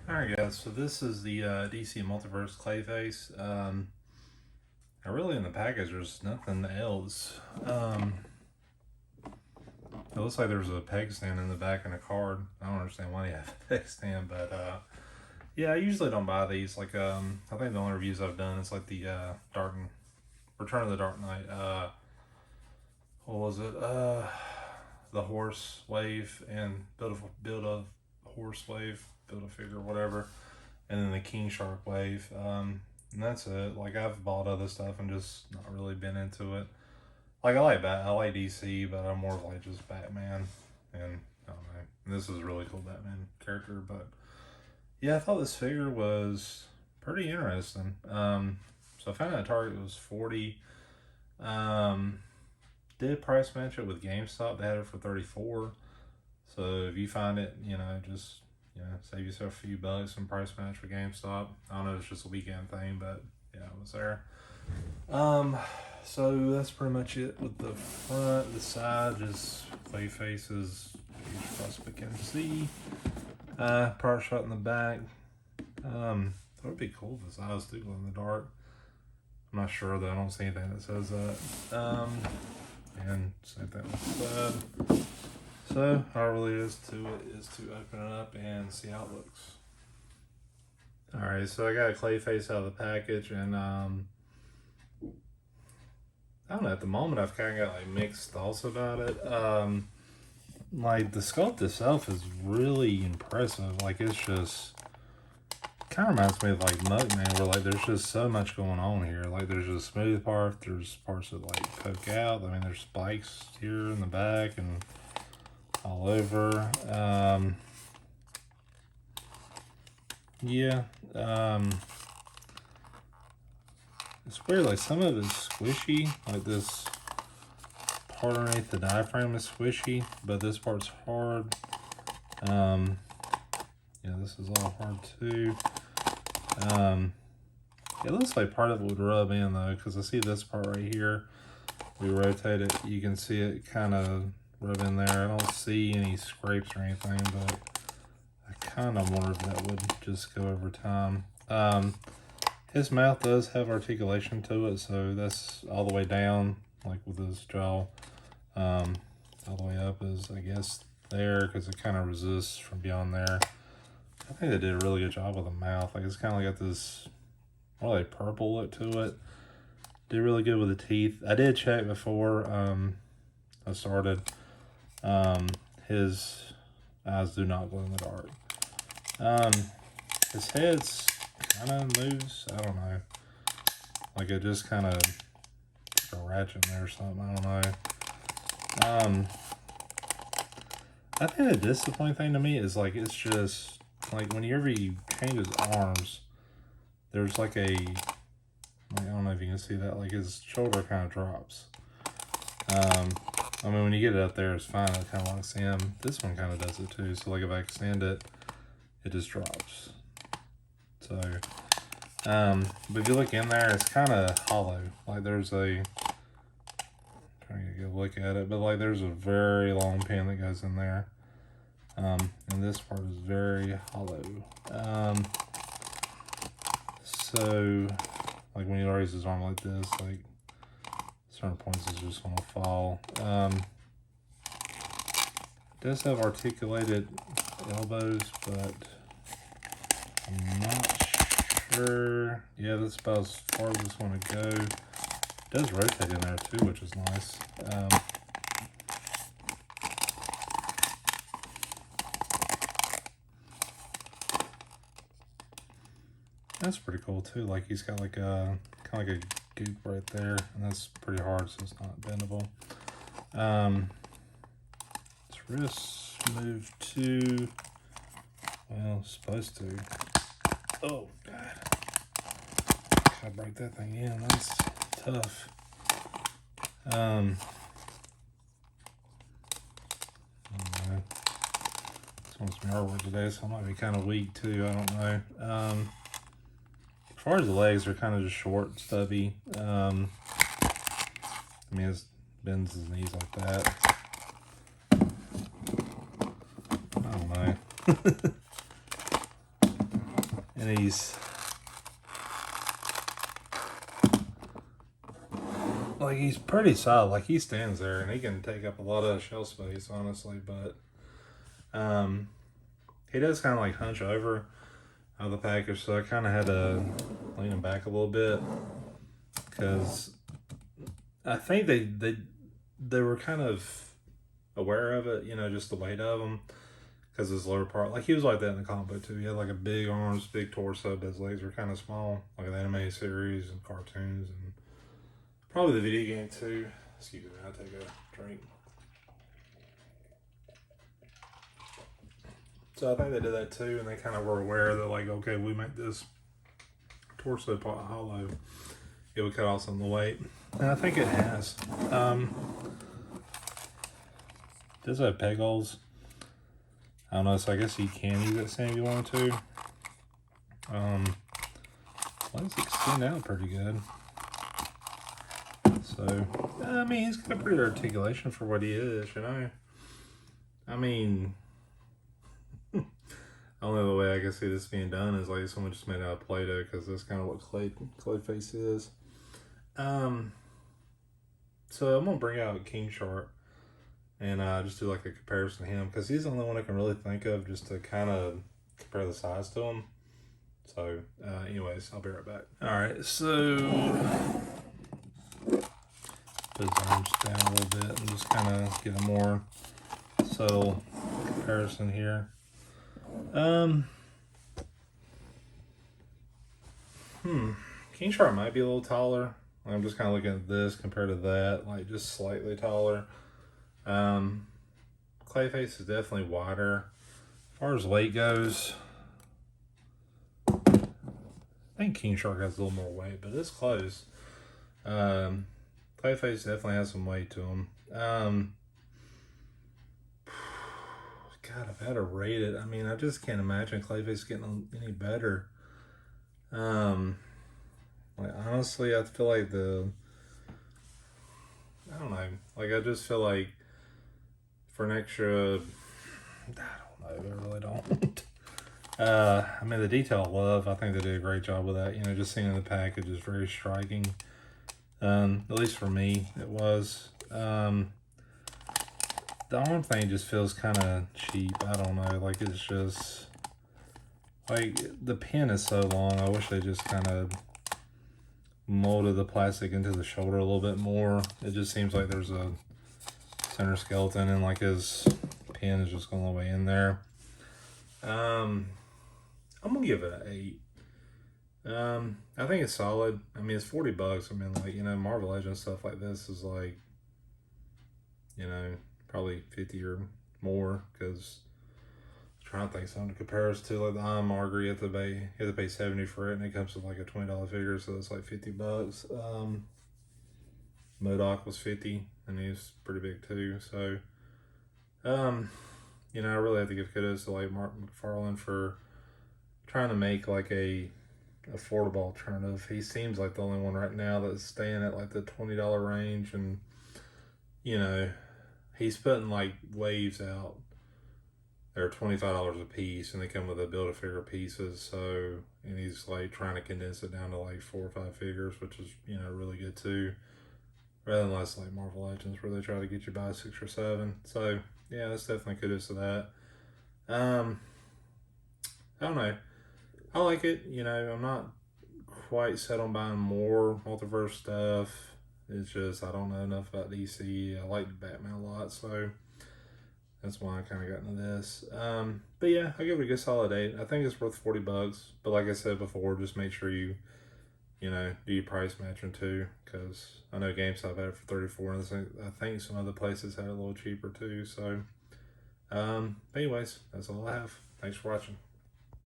Alright guys, so this is the DC Multiverse Clayface. Really in the package there's nothing else. It looks like there's a peg stand in the back and a card. I don't understand why you have a peg stand, but yeah, I usually don't buy these. Like I think the only reviews I've done is like the Return of the Dark Knight. What was it? The horse wave and build a horse wave, build a figure, whatever, and then the King Shark wave. And that's it. Like I've bought other stuff and just not really been into it. Like I like DC, but I'm more of like just Batman, and I don't know. And this is a really cool Batman character, but yeah, I thought this figure was pretty interesting. So I found out Target was 40. Did price match it with GameStop. They had it for 34. So if you find it, just save yourself a few bucks and price match with GameStop. I don't know if it's just a weekend thing, but yeah, it was there. So that's pretty much it with the front. The side is Clayface's huge prospect can see. Power shot in the back. That would be cool if his eyes do glow in the dark. I'm not sure though. I don't see anything that says that. And same thing with the side. So all it really is to it is to open it up and see how it looks. Alright, so I got a Clayface out of the package, and I don't know, at the moment I've kind of got like mixed thoughts about it. Like the sculpt itself is really impressive. Like it's just kind of reminds me of like Mugman, where like there's just so much going on here. Like there's just smooth parts, there's parts that like poke out. I mean, there's spikes here in the back and all over. Yeah. It's weird, like some of it is squishy, like this part underneath the diaphragm is squishy, but this part's hard. Yeah, this is all hard too. It looks like part of it would rub in though, because I see this part right here. We rotate it, you can see it kind of rub in there. I don't see any scrapes or anything, but I kind of wonder if that would just go over time. His mouth does have articulation to it, so that's all the way down, like with his jaw. All the way up is, I guess, there, because it kind of resists from beyond there. I think they did a really good job with the mouth. Like, it's kind of got this really purple look to it. Did really good with the teeth. I did check before I started. His eyes do not glow in the dark. His head's kind of moves. I don't know. Like it just kind of a ratchet in there or something. I don't know. I think the disappointing thing to me is like it's just like whenever you change his arms, there's like a I don't know if you can see that, like his shoulder kind of drops. I mean, when you get it up there, it's fine. It kind of locks in. This one kind of does it too. So like if I extend it, it just drops. So, but if you look in there, it's kind of hollow. Like there's a, trying to get a look at it, but like there's a very long pin that goes in there. And this part is very hollow. So like when you raise his arm like this, like certain points is just gonna fall. It does have articulated elbows, but I'm not sure. Yeah, that's about as far as this one to go. It does rotate in there too, which is nice. That's pretty cool too. Like he's got like a kind of like a goop right there, and that's pretty hard, so it's not bendable. His wrists move to, well, supposed to. Oh God! Gotta break that thing in. That's tough. I don't know. This wants me artwork today, so I might be kind of weak too. I don't know. As far as the legs, are kind of just short, stubby. I mean, it bends his knees like that. I don't know. And he's like, he's pretty solid. Like, he stands there and he can take up a lot of shelf space, honestly. But he does kind of like hunch over out of the package, so I kind of had to lean him back a little bit because I think they were kind of aware of it, you know, just the weight of him. Because his lower part, like he was like that in the comic book too. He had like a big arms, big torso, but his legs were kind of small, like an anime series and cartoons and probably the video game too. Excuse me, I'll take a drink. So I think they did that too, and they kind of were aware that like, okay, we make this torso part hollow, it would cut off some of the weight, and I think it has. Does it have peg holes? I don't know, so I guess you can use that same if you want to. Well, it's extend out pretty good. So, I mean, he's got a pretty articulation for what he is, you know. I mean, only the way I can see this being done is like someone just made out of Play-Doh, because that's kind of what Clayface is. So I'm gonna bring out King Shark and just do like a comparison to him, because he's the only one I can really think of just to kind of compare the size to him. So anyways, I'll be right back. All right, so put his arms down a little bit and just kind of get a more subtle comparison here. King Shark might be a little taller. I'm just kind of looking at this compared to that, like just slightly taller. Clayface is definitely wider. As far as weight goes, I think King Shark has a little more weight, but it's close. Clayface definitely has some weight to him. God, if I had to rate it, I mean, I just can't imagine Clayface getting any better. Like, honestly, I feel like I don't know, like, I just feel like for an extra, I don't know, I really don't. I mean, the detail I love, I think they did a great job with that. You know, just seeing the package is very striking. At least for me, it was. The arm thing just feels kind of cheap. I don't know, like, it's just, like, the pin is so long. I wish they just kind of molded the plastic into the shoulder a little bit more. It just seems like there's a center skeleton and like his pin is just going all the way in there. I'm gonna give it an 8. I think it's solid. I mean, it's $40. I mean, like, you know, Marvel Legends stuff like this is like, you know, probably 50 or more, because I'm trying to think something to compare us to. Like the I'm Margaret, you have to pay 70 for it, and it comes with like a $20 figure, so it's like $50. MODOK was 50, and he's pretty big too. So, you know, I really have to give kudos to like Mark McFarlane for trying to make like a affordable alternative. He seems like the only one right now that's staying at like the $20 range, and you know, he's putting like waves out. They're $25 a piece, and they come with a Build-A-Figure pieces. So, and he's like trying to condense it down to like 4 or 5 figures, which is, you know, really good too. Rather than less like Marvel Legends, where they try to get you by 6 or 7. So yeah, that's definitely kudos to that. I don't know. I like it. You know, I'm not quite set on buying more Multiverse stuff. It's just I don't know enough about DC. I like Batman a lot, so that's why I kind of got into this. But yeah, I give it a good solid 8. I think it's worth $40. But like I said before, just make sure you know, do your price matching too, because I know GameStop had it for 34, and I think some other places had it a little cheaper too. So, anyways, that's all I have. Thanks for watching.